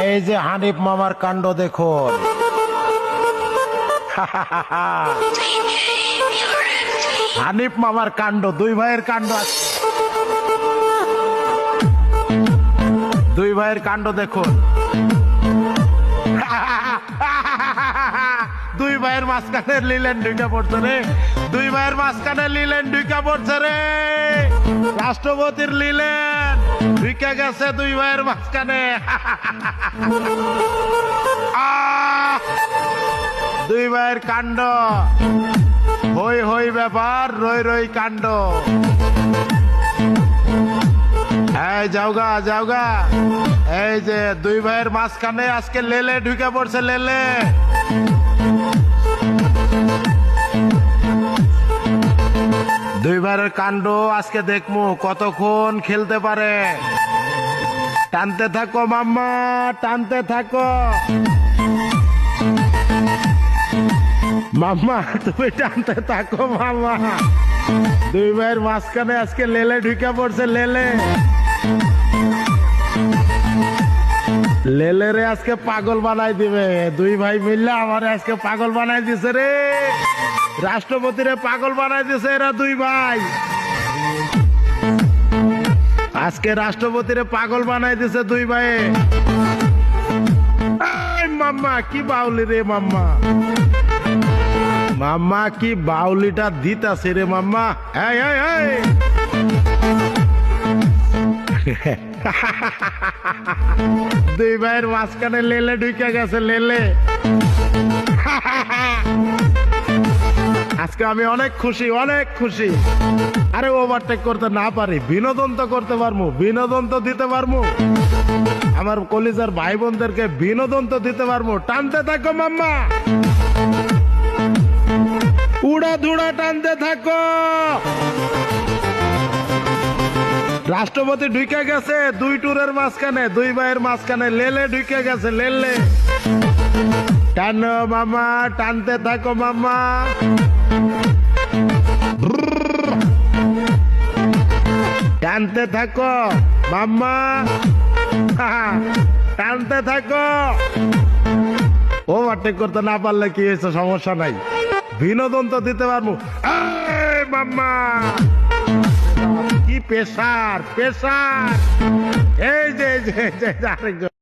এই যে হানিফ মামার কাণ্ড দেখুন। হানিফ মামার কাণ্ড, দুই ভাইয়ের কাণ্ড আছে। দুই ভাইয়ের কাণ্ড দেখুন। দুই ভাইয়ের মাঝখানে লিলেন ঢুকে পড়ছে রে। দুই ভাইয়ের মাঝখানে লিলেন ঢুকে পড়ছে রে। রাষ্ট্রপতির লিলেন ঢুকে গেছে দুই ভাইয়ের মাঝখানে। দুই ভাইয়ের কাণ্ড, হই হই ব্যাপার, রই রই কাণ্ড। এই যাওগা যাওগা, এই যে দুই ভাইয়ের মাঝখানে আজকে লেলে ঢুকে পড়ছে, লেলে। দুই ভাইয়ের কাণ্ড আজকে দেখমু কতক্ষণ খেলতে পারে। টানতে থাকো মাম্মা, টানতে থাকো মাম্মা, তুমি টানতে থাকো মাম্মা। দুই ভাইয়ের মাঝখানে আজকে লেলে ঢুকে পড়ছে, লেলে। লেলে রে আজকে পাগল বানাই দিবে। দুই ভাই মিললে আমার আজকে পাগল বানাই দিছে রে। রাষ্ট্রপতিরে পাগল বানাই দিছে এরা দুই ভাই। আজকে রাষ্ট্রপতিরে পাগল বানাই দিছে দুই ভাই। মাম্মা কি বাউলি রে মাম্মা, মাম্মা কি বাউলিটা দিতাছে রে মাম্মা। এই এই এই, দুই ভাইয়ের মাঝখানে লেলে ঢুকে গেছে, লেলে। আজকে আমি অনেক খুশি, অনেক খুশি। আরে ওভারটেক করতে না পারি, বিনোদন তো করতে পারবো, বিনোদন তো দিতে পারবো। আমার কলিজার ভাই বোনদেরকে বিনোদন তো দিতে পারবো। টানতে থাকো মাম্মা, উড়া ধুড়া টানতে থাকো। রাষ্ট্রপতি ঢুকে গেছে দুই টুরের মাঝখানে, দুই ভাইয়ের মাঝখানে লেলে ঢুকে গেছে, লেলে। টানো মামা, টানতে থাকো মামা। টানতে থাকো মাম্মা, টানতে থাকো। ওভারটেক করতে না পারলে কি হয়েছে, সমস্যা নাই, বিনোদন তো দিতে পারবো। মাম্মা কি প্রেসার, প্রেসার। এই যে আরেকজন